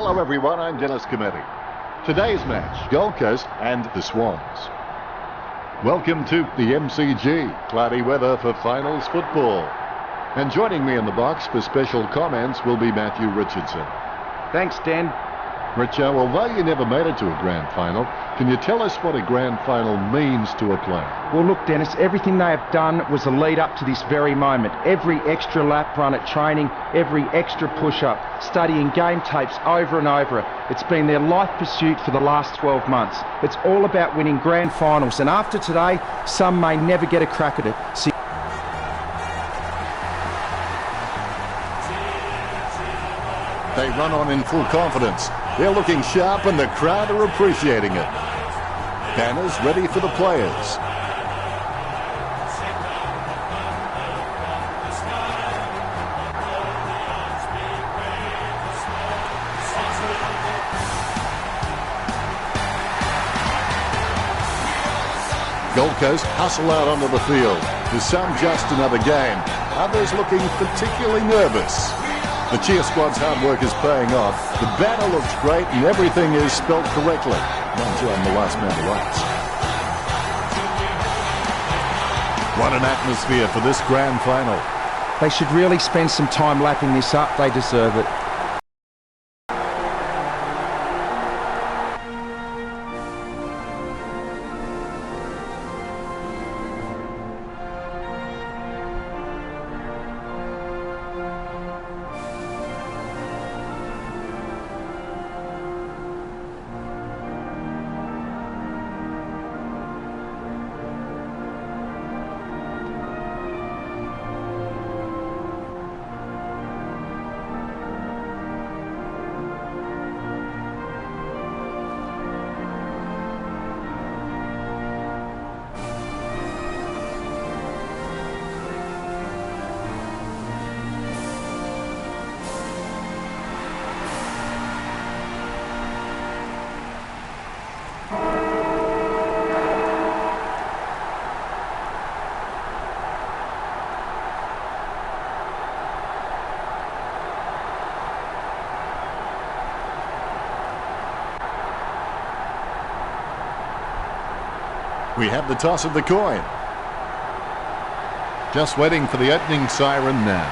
Hello everyone, I'm Dennis Cometti. Today's match, Gold Coast and the Swans. Welcome to the MCG, cloudy weather for finals football. And joining me in the box for special comments will be Matthew Richardson. Thanks, Dan. Richo, although you never made it to a grand final, can you tell us what a grand final means to a player? Well, look, Dennis, everything they have done was a lead up to this very moment. Every extra lap run at training, every extra push-up, studying game tapes over and over. It's been their life pursuit for the last 12 months. It's all about winning grand finals, and after today, some may never get a crack at it. So they run on in full confidence. They're looking sharp and the crowd are appreciating it. Banners ready for the players. Gold Coast hustle out onto the field. For some, just another game. Others looking particularly nervous. The cheer squad's hard work is paying off. The banner looks great and everything is spelled correctly. Mind you, I'm the last man to write. What an atmosphere for this grand final. they should really spend some time lapping this up. They deserve it. We have the toss of the coin. Just waiting for the opening siren now.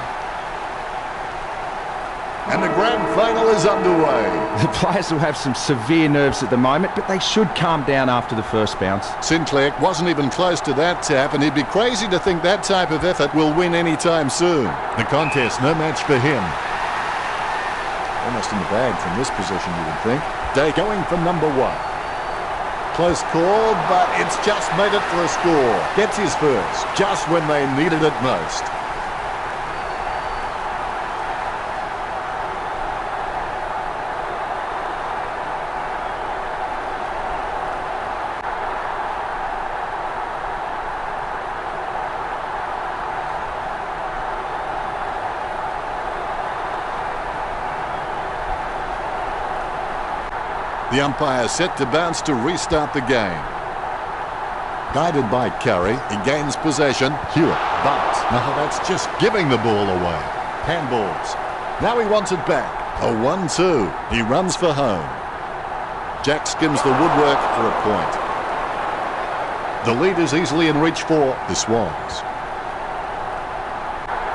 And the grand final is underway. The players will have some severe nerves at the moment, but they should calm down after the first bounce. Sinclair wasn't even close to that tap, and he'd be crazy to think that type of effort will win any time soon. The contest, no match for him. Almost in the bag from this position, you would think. Day going for number one. Close call, but it's just made it for a score. Gets his first, just when they needed it most. The umpire set to bounce to restart the game. Guided by Curry, he gains possession. Hewitt, but no, that's just giving the ball away. Handballs. Now he wants it back. A 1-2. He runs for home. Jack skims the woodwork for a point. The lead is easily in reach for the Swans.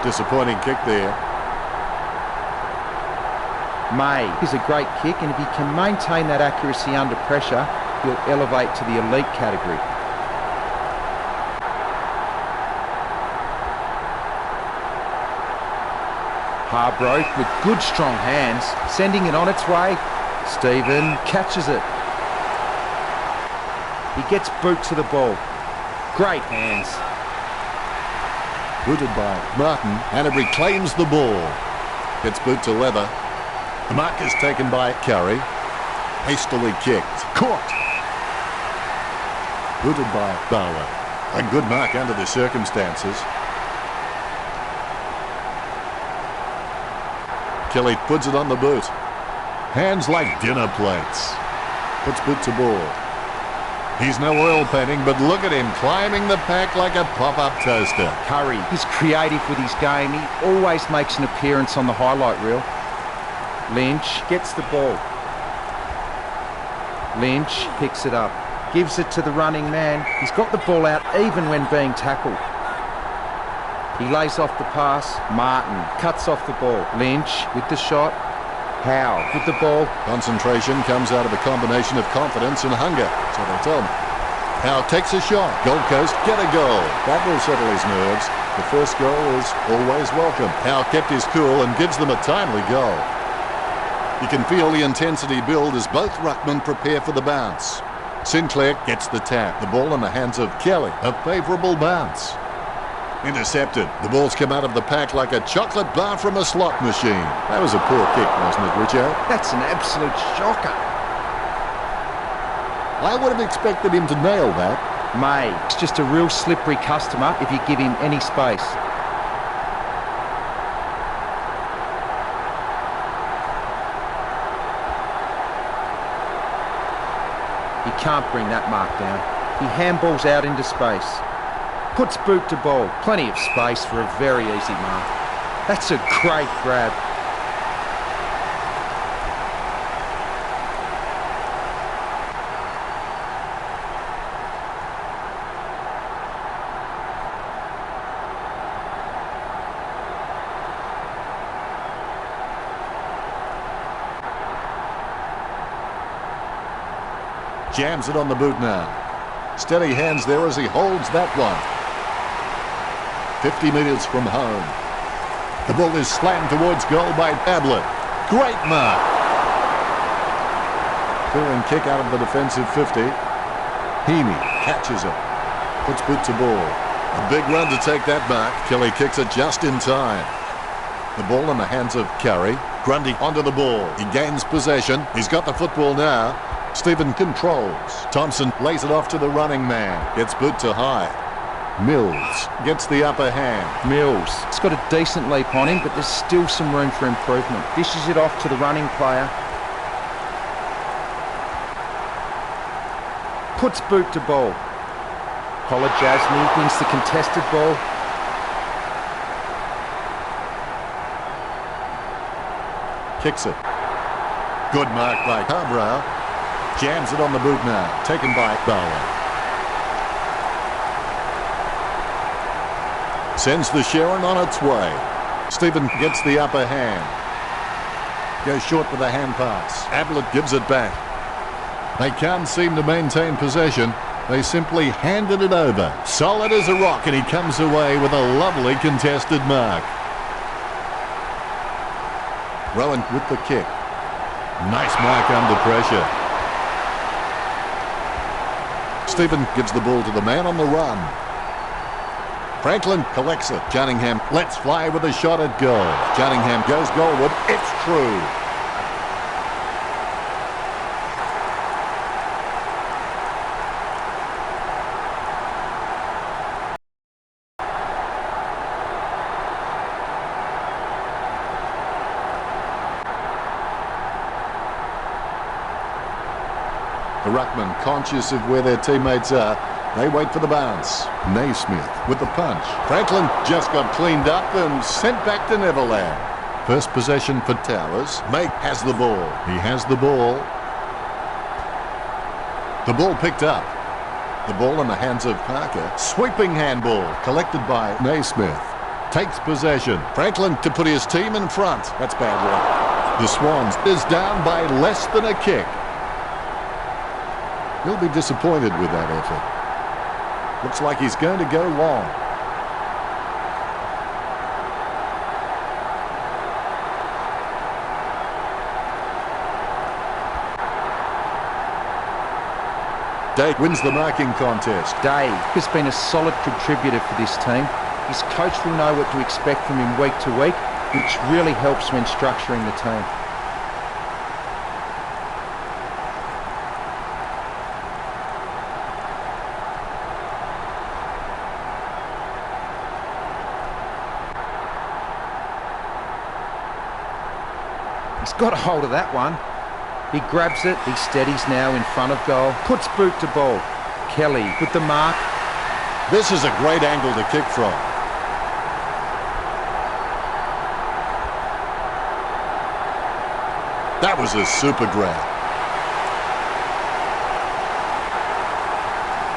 Disappointing kick there. May is a great kick, and if he can maintain that accuracy under pressure, he'll elevate to the elite category. Hargrove with good strong hands, sending it on its way. Stephen catches it. He gets boot to the ball. Great hands. Booted by Martin, and it reclaims the ball. Gets boot to leather. The mark is taken by Curry. Hastily kicked. Caught. Booted by Barlow. A good mark under the circumstances. Kelly puts it on the boot. Hands like dinner plates. Puts boot to ball. He's no oil painting, but look at him climbing the pack like a pop-up toaster. Curry is creative with his game. He always makes an appearance on the highlight reel. Lynch gets the ball. Lynch picks it up. Gives it to the running man. He's got the ball out even when being tackled. He lays off the pass. Martin cuts off the ball. Lynch with the shot. Howe with the ball. Concentration comes out of a combination of confidence and hunger, so they tell me. Howe takes a shot. Gold Coast get a goal. That will settle his nerves. The first goal is always welcome. Howe kept his cool and gives them a timely goal. You can feel the intensity build as both ruckmen prepare for the bounce. Sinclair gets the tap. The ball in the hands of Kelly. A favourable bounce. Intercepted. The ball's come out of the pack like a chocolate bar from a slot machine. That was a poor kick, wasn't it, Richo? That's an absolute shocker. I would have expected him to nail that. May. It's just a real slippery customer if you give him any space. He can't bring that mark down. He handballs out into space. Puts boot to ball. Plenty of space for a very easy mark. That's a great grab. Jams it on the boot now. Steady hands there as he holds that one. 50 metres from home. The ball is slammed towards goal by ABLETT. Great mark. Clearing kick out of the defensive 50. Heaney catches it. Puts boot to ball. A big run to take that mark. Kelly kicks it just in time. The ball in the hands of Curry. Grundy onto the ball. He gains possession. He's got the football now. Stephen controls. Thompson lays it off to the running man. Gets boot to high. Mills gets the upper hand. Mills. He's got a decent leap on him, but there's still some room for improvement. Dishes it off to the running player. Puts boot to ball. Collar Jasny wins the contested ball. Kicks it. Good mark by Cabral. Jams it on the boot now. Taken by Bowen. Sends the Sharon on its way. Stephen gets the upper hand. Goes short with a hand pass. ABLETT gives it back. They can't seem to maintain possession. They simply handed it over. Solid as a rock, and he comes away with a lovely contested mark. Rowan with the kick. Nice mark under pressure. Stephen gives the ball to the man on the run. Franklin collects it. Cunningham lets fly with a shot at goal. Cunningham goes goalward. It's true. The ruckman, conscious of where their teammates are, they wait for the bounce. Naismith with the punch. Franklin just got cleaned up and sent back to Neverland. First possession for Towers. Make has the ball. He has the ball. The ball picked up. The ball in the hands of Parker. Sweeping handball collected by Naismith. Takes possession. Franklin to put his team in front. That's bad luck. The Swans is down by less than a kick. He'll be disappointed with that effort. Looks like he's going to go long. Dave wins the marking contest. Dave has been a solid contributor for this team. His coach will know what to expect from him week to week, which really helps when structuring the team. He's got a hold of that one. He grabs it. He steadies now in front of goal. Puts boot to ball. Kelly with the mark. This is a great angle to kick from. That was a super grab.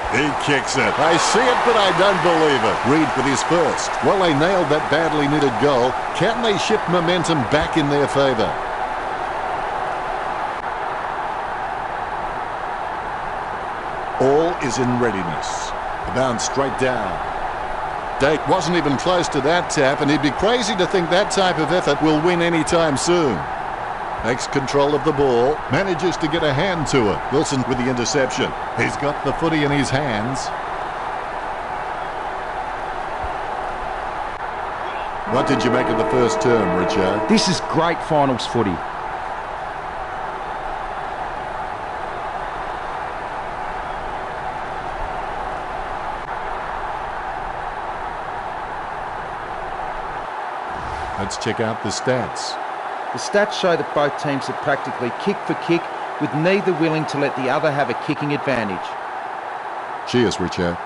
He kicks it. I see it, but I don't believe it. Reed with his first. Well, they nailed that badly needed goal. Can they shift momentum back in their favour? All is in readiness. The bounce straight down. Dake wasn't even close to that tap, and he'd be crazy to think that type of effort will win anytime soon. Takes control of the ball, manages to get a hand to it. Wilson with the interception. He's got the footy in his hands. What did you make of the first term, Richard? This is great finals footy. Let's check out the stats. The stats show that both teams have practically kick for kick, with neither willing to let the other have a kicking advantage. Cheers, Richard.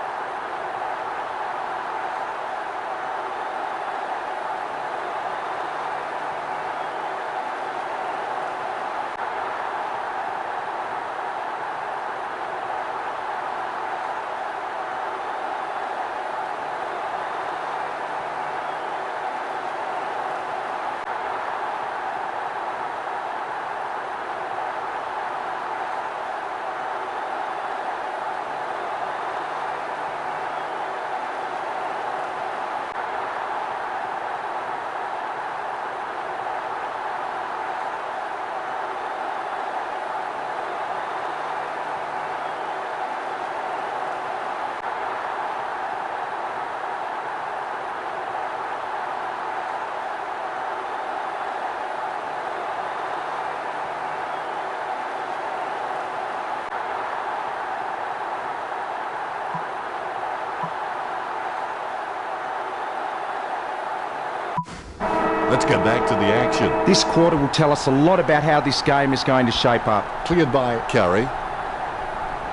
Let's go back to the action. This quarter will tell us a lot about how this game is going to shape up. Cleared by Carey.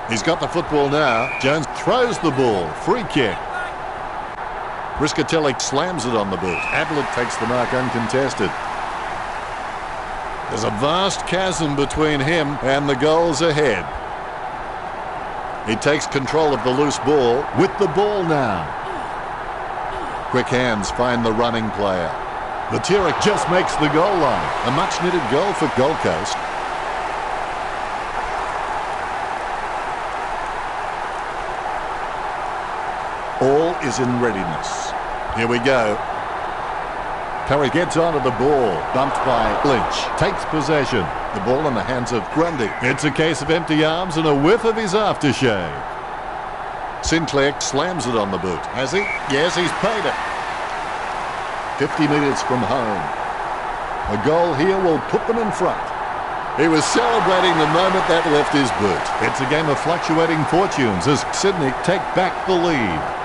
He's got the football now. Jones throws the ball. Free kick. Riscatelli slams it on the boot. ABLETT takes the mark uncontested. There's a vast chasm between him and the goals ahead. He takes control of the loose ball with the ball now. Quick hands find the running player. Latira just makes the goal line. A much-needed goal for Gold Coast. All is in readiness. Here we go. Curry gets onto the ball. Bumped by Lynch. Takes possession. The ball in the hands of Grundy. It's a case of empty arms and a whiff of his aftershave. Sinclair slams it on the boot. Has he? Yes, he's paid it. 50 metres from home. A goal here will put them in front. He was celebrating the moment that left his boot. It's a game of fluctuating fortunes as Sydney take back the lead.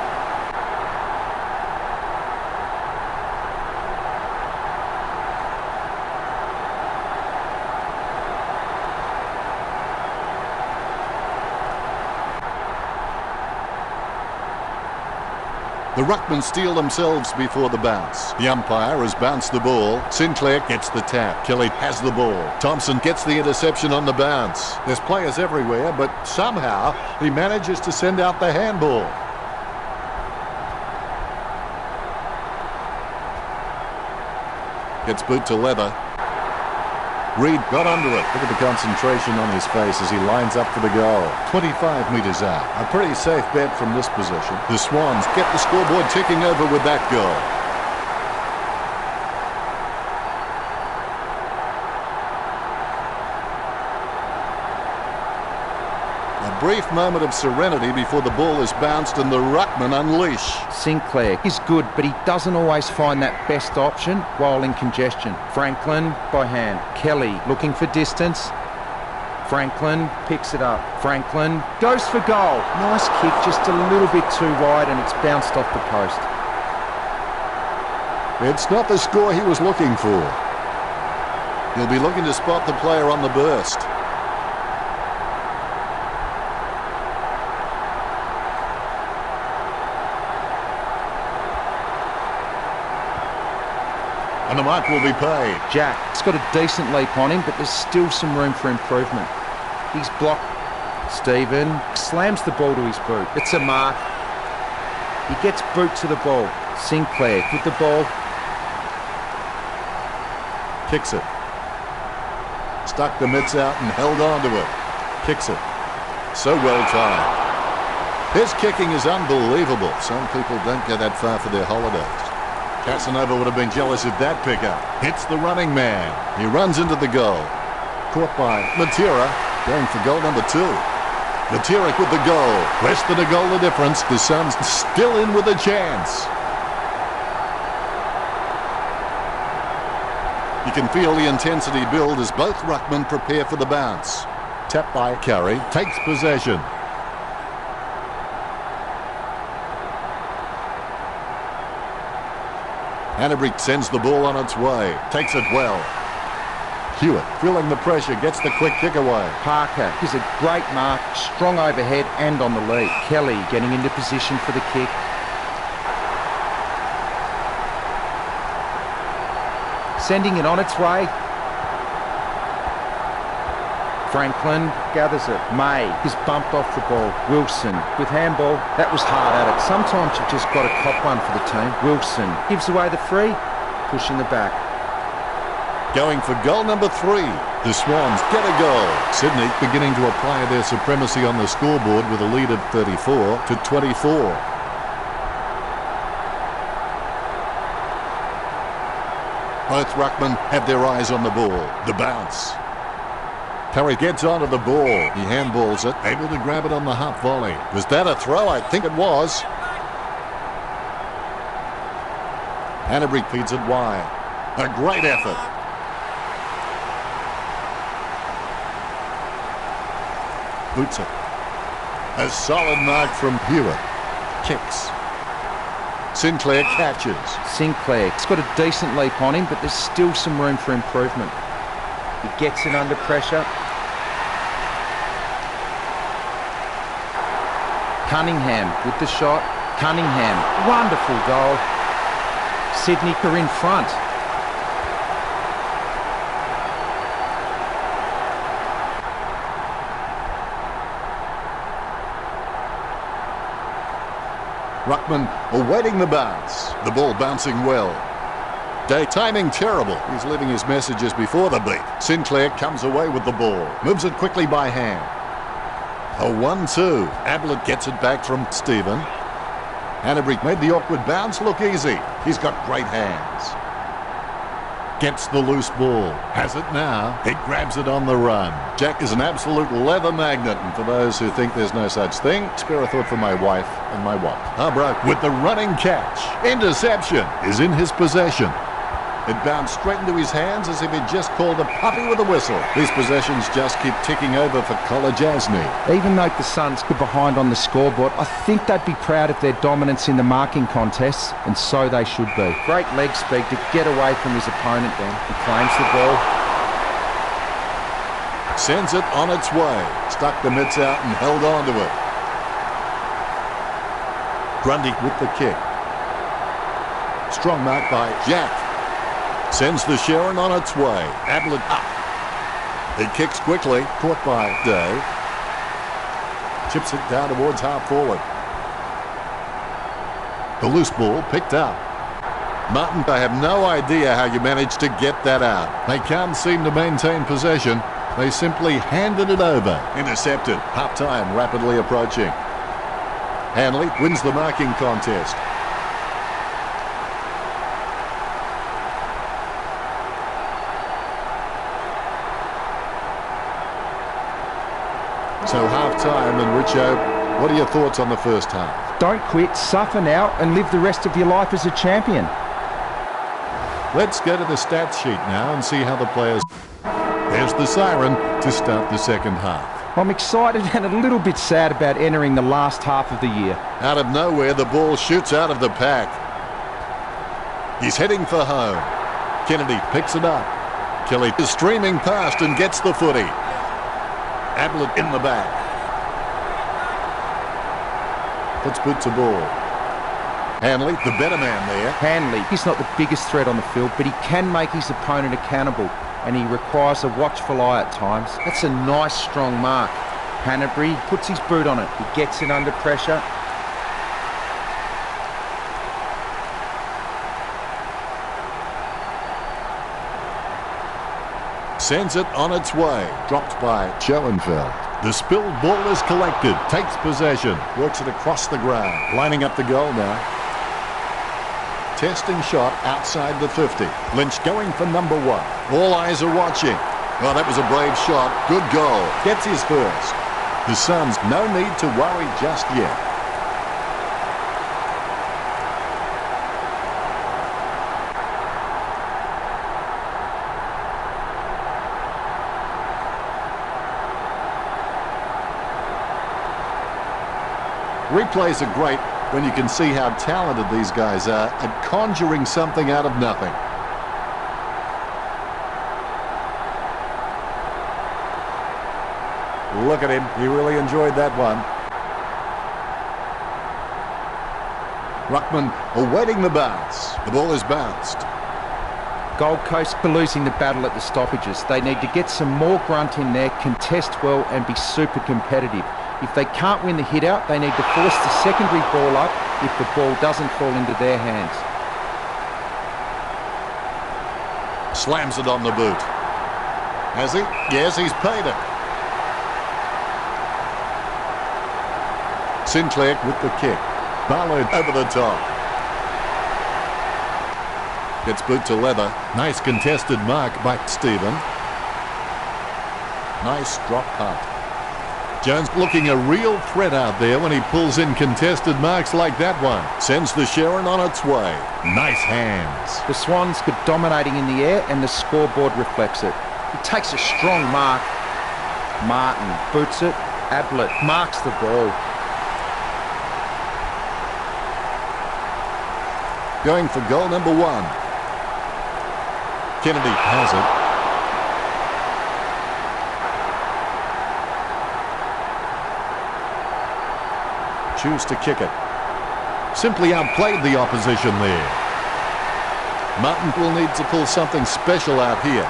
The ruckmen steal themselves before the bounce. The umpire has bounced the ball. Sinclair gets the tap. Kelly has the ball. Thompson gets the interception on the bounce. There's players everywhere, but somehow he manages to send out the handball. Gets boot to leather. Reed got under it. Look at the concentration on his face as he lines up for the goal. 25 metres out. A pretty safe bet from this position. The Swans get the scoreboard ticking over with that goal. A brief moment of serenity before the ball is bounced and the ruckman unleash. Sinclair is good, but he doesn't always find that best option while in congestion. Franklin by hand. Kelly looking for distance. Franklin picks it up. Franklin goes for goal. Nice kick, just a little bit too wide, and it's bounced off the post. It's not the score he was looking for. He'll be looking to spot the player on the burst. A and the mark will be paid. Jack's got a decent leap on him, but there's still some room for improvement. He's blocked. Stephen slams the ball to his boot. It's a mark. He gets boot to the ball. Sinclair with the ball. Kicks it. Stuck the mitts out and held on to it. Kicks it. So well timed. His kicking is unbelievable. Some people don't go that far for their holidays. Casanova would have been jealous of that pickup. Hits the running man. He runs into the goal. Caught by Matera, going for goal number 2. Matera with the goal. Less than a goal the difference. The Suns still in with a chance. You can feel the intensity build as both ruckmen prepare for the bounce. Tapped by Carey, takes possession. Hanbury sends the ball on its way. Takes it well. Hewitt, feeling the pressure, gets the quick kick away. Parker is a great mark, strong overhead and on the lead. Kelly getting into position for the kick. Sending it on its way. Franklin gathers it. May is bumped off the ball. Wilson with handball. That was hard at it. Sometimes you've just got to cop one for the team. Wilson gives away the free, pushing the back. Going for goal number 3. The Swans get a goal. Sydney beginning to apply their supremacy on the scoreboard with a lead of 34 to 24. Both ruckmen have their eyes on the ball. The bounce. Curry gets onto the ball. He handballs it, able to grab it on the half volley. Was that a throw? I think it was. Hanbury feeds it wide. A great effort. Boots it. A solid mark from Hewitt. Kicks. Sinclair catches. Sinclair's got a decent leap on him, but there's still some room for improvement. He gets it under pressure. Cunningham with the shot. Cunningham, wonderful goal. Sydney are in front. Ruckman awaiting the bounce. The ball bouncing well. Day timing terrible. He's leaving his messages before the beat. Sinclair comes away with the ball. Moves it quickly by hand. A 1-2. ABLETT gets it back from Stephen. Hanbury made the awkward bounce look easy. He's got great hands. Gets the loose ball. Has it now. He grabs it on the run. Jack is an absolute leather magnet, and for those who think there's no such thing, spare a thought for my wife and my what. Harbrook with the running catch. Interception is in his possession. It bounced straight into his hands as if he'd just called a puppy with a whistle. These possessions just keep ticking over for Kolajasny. Even though the Suns are behind on the scoreboard, I think they'd be proud of their dominance in the marking contests, and so they should be. Great leg speed to get away from his opponent then. He claims the ball. Sends it on its way. Stuck the mitts out and held on to it. Grundy with the kick. Strong mark by Jack. Sends the Sharon on its way. ABLETT up. He kicks quickly. Caught by Day. Chips it down towards half forward. The loose ball picked up. Martin, I have no idea how you managed to get that out. They can't seem to maintain possession. They simply handed it over. Intercepted. Half-time rapidly approaching. Hanley wins the marking contest. So half-time, and Richo, what are your thoughts on the first half? Don't quit, suffer now, and live the rest of your life as a champion. Let's go to the stats sheet now and see how the players... There's the siren to start the second half. I'm excited and a little bit sad about entering the last half of the year. Out of nowhere, the ball shoots out of the pack. He's heading for home. Kennedy picks it up. Kelly is streaming past and gets the footy. ABLETT in the back. Puts boot to ball. Hanley, the better man there. Hanley, he's not the biggest threat on the field, but he can make his opponent accountable, and he requires a watchful eye at times. That's a nice, strong mark. Hanbury puts his boot on it. He gets it under pressure. Sends it on its way. Dropped by Schoenfeld. The spilled ball is collected. Takes possession. Works it across the ground. Lining up the goal now. Testing shot outside the 50. Lynch going for number 1. All eyes are watching. Oh, that was a brave shot. Good goal. Gets his first. The Suns, no need to worry just yet. Replays are great when you can see how talented these guys are at conjuring something out of nothing. Look at him. He really enjoyed that one. Ruckman awaiting the bounce. The ball is bounced. Gold Coast are losing the battle at the stoppages. They need to get some more grunt in there, contest well and be super competitive. If they can't win the hit out, they need to force the secondary ball up if the ball doesn't fall into their hands. Slams it on the boot. Has he? Yes, he's paid it. Sinclair with the kick. Barlow over the top. Gets boot to leather. Nice contested mark by Stephen. Nice drop punt. Jones looking a real threat out there when he pulls in contested marks like that one. Sends the Sharon on its way. Nice hands. The Swans are dominating in the air and the scoreboard reflects it. He takes a strong mark. Martin boots it. Ablett marks the ball. Going for goal number 1. Kennedy has it. Choose to kick it. Simply outplayed the opposition there. Martin will need to pull something special out here.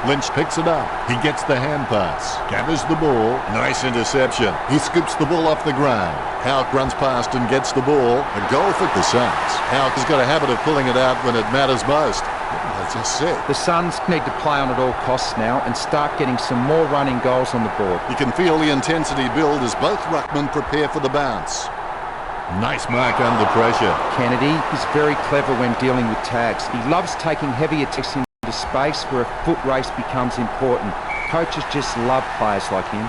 Lynch picks it up. He gets the hand pass. Gathers the ball. Nice interception. He scoops the ball off the ground. Houck runs past and gets the ball. A goal for the Suns. Houck has got a habit of pulling it out when it matters most. I just said. The Suns need to play on at all costs now and start getting some more running goals on the board. You can feel the intensity build as both ruckmen prepare for the bounce. Nice mark under pressure. Kennedy is very clever when dealing with tags. He loves taking heavy attacks into space where a foot race becomes important. Coaches just love players like him.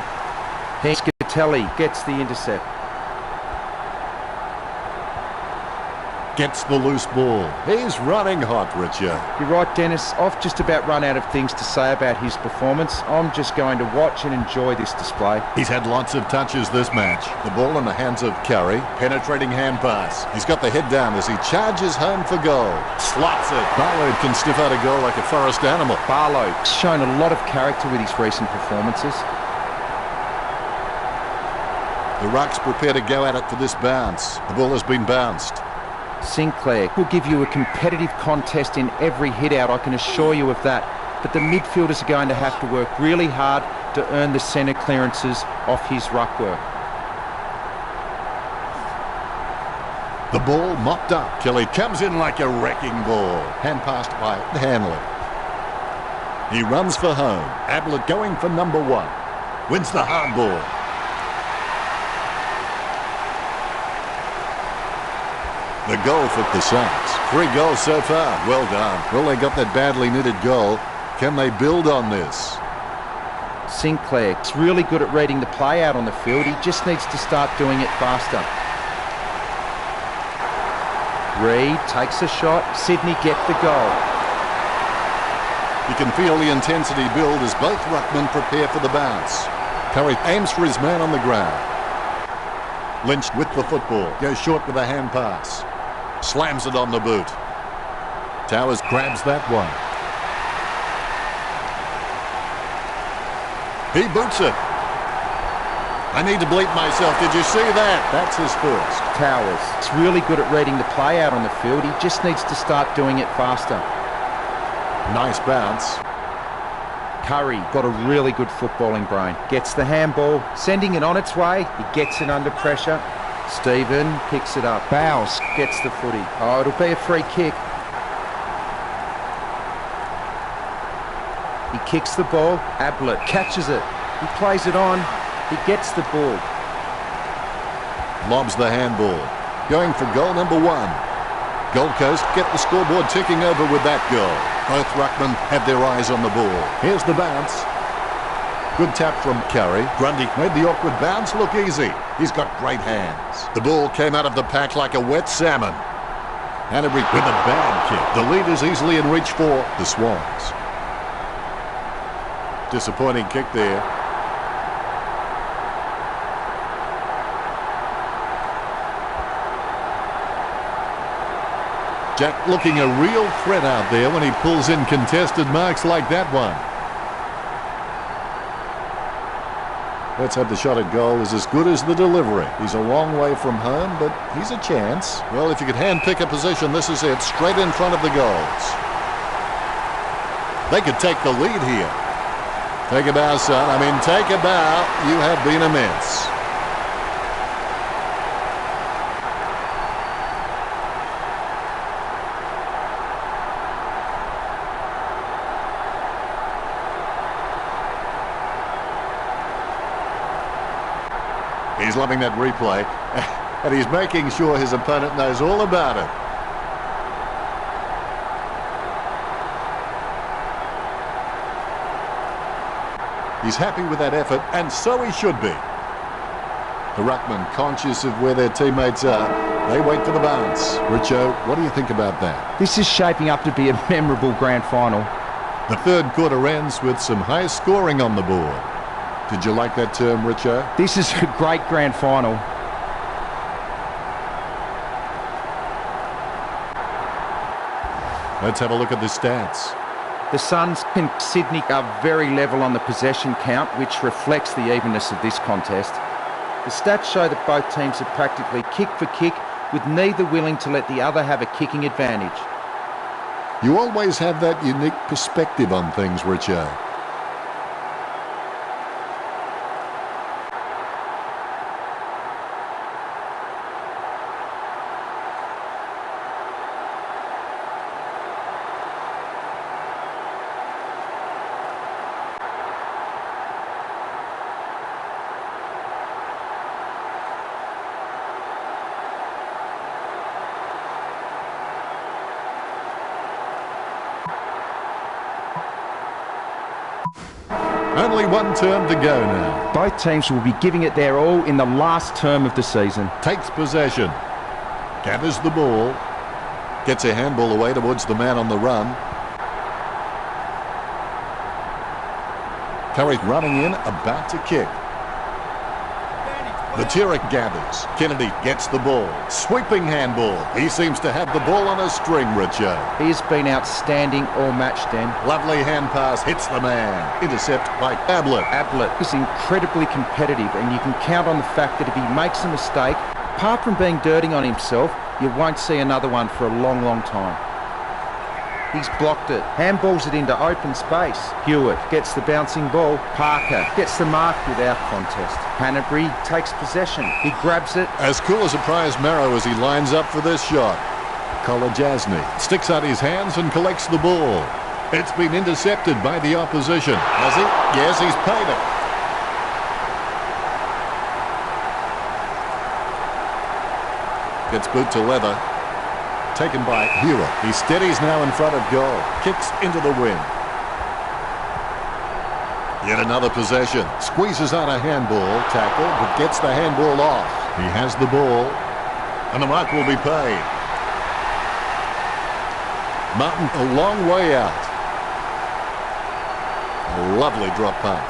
Scatelli gets the intercept. Gets the loose ball. He's running hot, Richard. You're right, Dennis. I've just about run out of things to say about his performance. I'm just going to watch and enjoy this display. He's had lots of touches this match. The ball in the hands of Carey. Penetrating hand pass. He's got the head down as he charges home for goal. Slots it. Barlow can sniff out a goal like a forest animal. Barlow's shown a lot of character with his recent performances. The Rucks prepare to go at it for this bounce. The ball has been bounced. Sinclair will give you a competitive contest in every hit out, I can assure you of that. But the midfielders are going to have to work really hard to earn the centre clearances off his ruck work. The ball mopped up. Kelly comes in like a wrecking ball. Hand passed by Hanley. He runs for home. Ablett going for number 1. Wins the hard ball. The goal for the Suns. 3 goals so far. Well done. Well, they got that badly needed goal. Can they build on this? Sinclair's really good at reading the play out on the field. He just needs to start doing it faster. Reed takes a shot. Sydney get the goal. You can feel the intensity build as both ruckmen prepare for the bounce. Curry aims for his man on the ground. Lynch with the football. Goes short with a hand pass. Slams it on the boot. Towers grabs that one. He boots it. I need to bleep myself. Did you see that? That's his first. Towers. He's really good at reading the play out on the field. He just needs to start doing it faster. Nice bounce. Curry got a really good footballing brain. Gets the handball, sending it on its way. He gets it under pressure. Stephen picks it up. Bowles gets the footy. Oh, it'll be a free kick. He kicks the ball. ABLETT catches it. He plays it on. He gets the ball. Lobs the handball. Going for goal number 1. Gold Coast get the scoreboard ticking over with that goal. Both ruckmen have their eyes on the ball. Here's the bounce. Good tap from Curry. Grundy made the awkward bounce look easy. He's got great hands. The ball came out of the pack like a wet salmon. Hanbury with a bad kick. The lead is easily in reach for the Swans. Disappointing kick there. Jack looking a real threat out there when he pulls in contested marks like that one. Let's hope the shot at goal is as good as the delivery. He's a long way from home, but he's a chance. Well, if you could hand-pick a position, this is it, straight in front of the goals. They could take the lead here. Take a bow, son. I mean, take a bow. You have been immense. He's loving that replay, and he's making sure his opponent knows all about it. He's happy with that effort, and so he should be. The ruckman, conscious of where their teammates are, they wait for the bounce. Richo, what do you think about that? This is shaping up to be a memorable grand final. The third quarter ends with some high scoring on the board. Did you like that term, Richo? This is a great grand final. Let's have a look at the stats. The Suns and Sydney are very level on the possession count, which reflects the evenness of this contest. The stats show that both teams are practically kick for kick, with neither willing to let the other have a kicking advantage. You always have that unique perspective on things, Richo. Only one term to go now. Both teams will be giving it their all in the last term of the season. Takes possession. Gathers the ball. Gets a handball away towards the man on the run. Curry running in, about to kick. The Tyrek gathers. Kennedy gets the ball. Sweeping handball. He seems to have the ball on a string, Richo. He has been outstanding all match, Dan. Lovely hand pass, hits the man. Intercept by ABLETT. ABLETT is incredibly competitive, and you can count on the fact that if he makes a mistake, apart from being dirty on himself, you won't see another one for a long, long time. He's blocked it. Handballs it into open space. Hewitt gets the bouncing ball. Parker gets the mark without contest. Hanbury takes possession. He grabs it. As cool as a prize marrow as he lines up for this shot. Kolajasny sticks out his hands and collects the ball. It's been intercepted by the opposition. Has he? Yes, he's paid it. Gets boot to leather. Taken by Hewitt. He steadies now in front of goal. Kicks into the wind. Yet another possession. Squeezes out a handball tackle, but gets the handball off. He has the ball, and the mark will be paid. Martin a long way out. A lovely drop punt.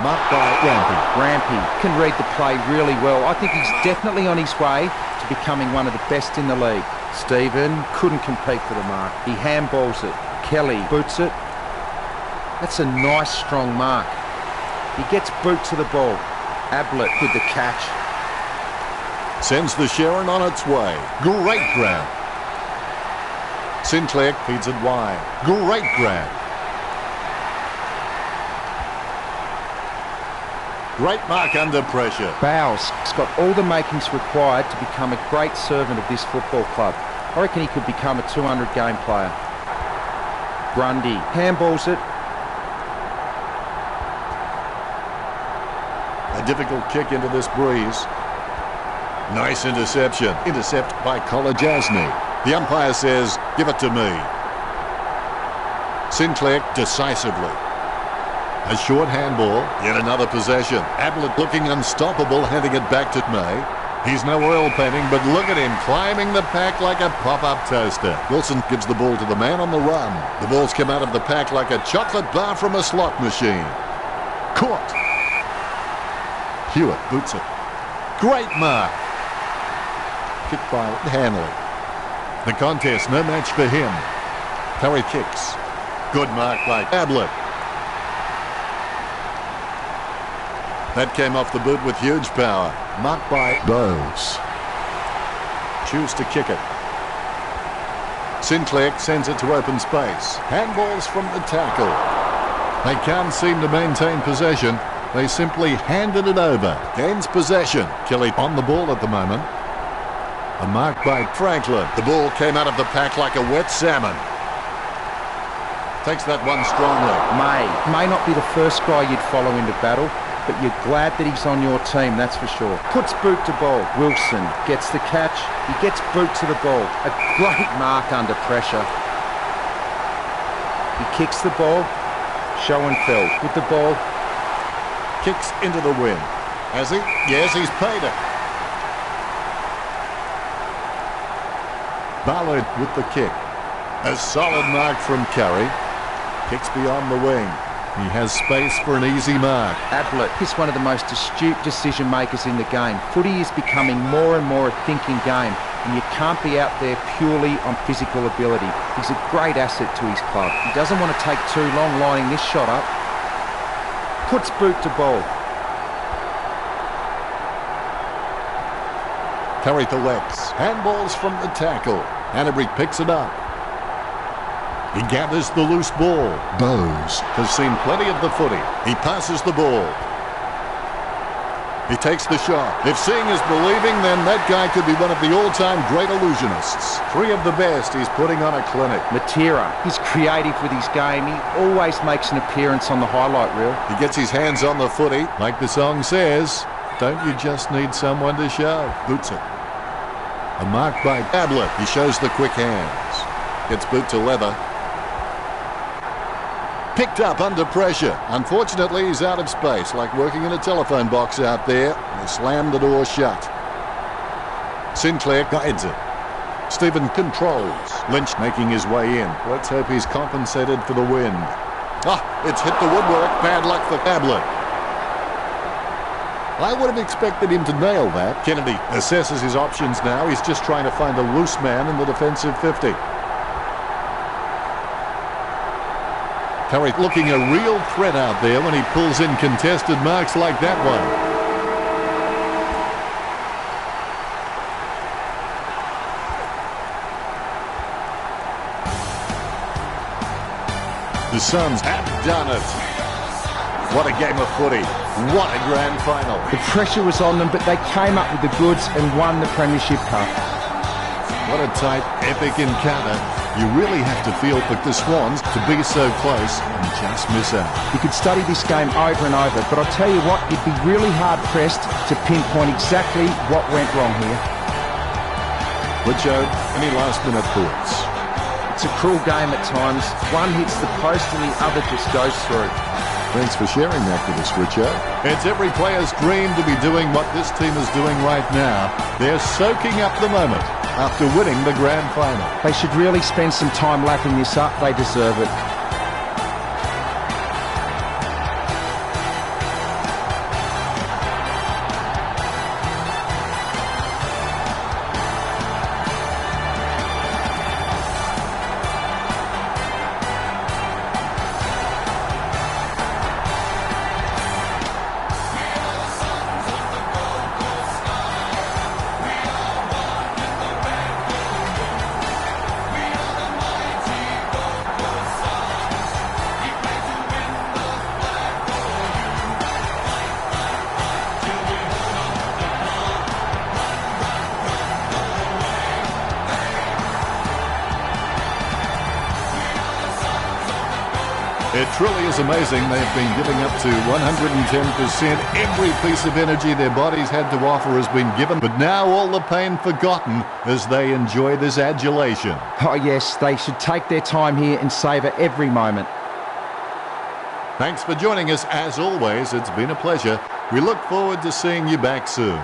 Marked by Rampy. Rampy can read the play really well. I think he's definitely on his way to becoming one of the best in the league. Stephen couldn't compete for the mark. He handballs it. Kelly boots it. That's a nice strong mark. He gets boot to the ball. ABLETT with the catch. Sends the Sharon on its way. Great grab. Sinclair feeds it wide. Great grab. Great mark under pressure. Bowles has got all the makings required to become a great servant of this football club. I reckon he could become a 200 game player. Grundy handballs it. A difficult kick into this breeze. Nice interception. Intercept by Kolajasny. The umpire says, give it to me. Sinclair decisively. A short handball, yet another possession. ABLETT looking unstoppable, handing it back to May. He's no oil painting, but look at him climbing the pack like a pop-up toaster. Wilson gives the ball to the man on the run. The ball's come out of the pack like a chocolate bar from a slot machine. Caught. Hewitt boots it. Great mark. Kicked by Hanley. The contest, no match for him. Curry kicks. Good mark by ABLETT. That came off the boot with huge power. Marked by Bowes. Choose to kick it. Sinclair sends it to open space. Handballs from the tackle. They can't seem to maintain possession. They simply handed it over. Gains possession. Kelly on the ball at the moment. A mark by Franklin. The ball came out of the pack like a wet salmon. Takes that one strongly. May not be the first guy you'd follow into battle, but you're glad that he's on your team, that's for sure. Puts boot to ball. Wilson gets the catch. He gets boot to the ball. A great mark under pressure. He kicks the ball. Schoenfeld with the ball. Kicks into the wind. Has he? Yes, he's paid it. Ballard with the kick. A solid mark from Curry. Kicks beyond the wing. He has space for an easy mark. ABLETT is one of the most astute decision makers in the game. Footy is becoming more and more a thinking game, and you can't be out there purely on physical ability. He's a great asset to his club. He doesn't want to take too long lining this shot up. Puts boot to ball. Curry to Lex. Handballs from the tackle. Hannebery picks it up. He gathers the loose ball. Bowes has seen plenty of the footy. He passes the ball. He takes the shot. If seeing is believing, then that guy could be one of the all-time great illusionists. Three of the best. He's putting on a clinic. Matera, he's creative with his game. He always makes an appearance on the highlight reel. He gets his hands on the footy. Like the song says, don't you just need someone to shove? Boots it. A mark by ABLETT. He shows the quick hands. Gets boot to leather. Picked up under pressure. Unfortunately, he's out of space, like working in a telephone box out there. They slammed the door shut. Sinclair guides it. Stephen controls. Lynch making his way in. Let's hope he's compensated for the wind. It's hit the woodwork. Bad luck for ABLETT. I would have expected him to nail that. Kennedy assesses his options now. He's just trying to find a loose man in the defensive 50. Curry looking a real threat out there when he pulls in contested marks like that one. The Suns have done it. What a game of footy. What a grand final. The pressure was on them, but they came up with the goods and won the Premiership Cup. What a tight, epic encounter. You really have to feel for the Swans to be so close and just miss out. You could study this game over and over, but I'll tell you what, you'd be really hard-pressed to pinpoint exactly what went wrong here. Richo, any last-minute thoughts? It's a cruel game at times. One hits the post and the other just goes through. Thanks for sharing that with us, Richo. It's every player's dream to be doing what this team is doing right now. They're soaking up the moment after winning the grand final. They should really spend some time lapping this up. They deserve it. truly is amazing. They've been giving up to 110%. Every piece of energy their bodies had to offer has been given, but now all the pain forgotten as they enjoy this adulation. Oh yes, they should take their time here and savour every moment. Thanks for joining us. As always, it's been a pleasure. We look forward to seeing you back soon.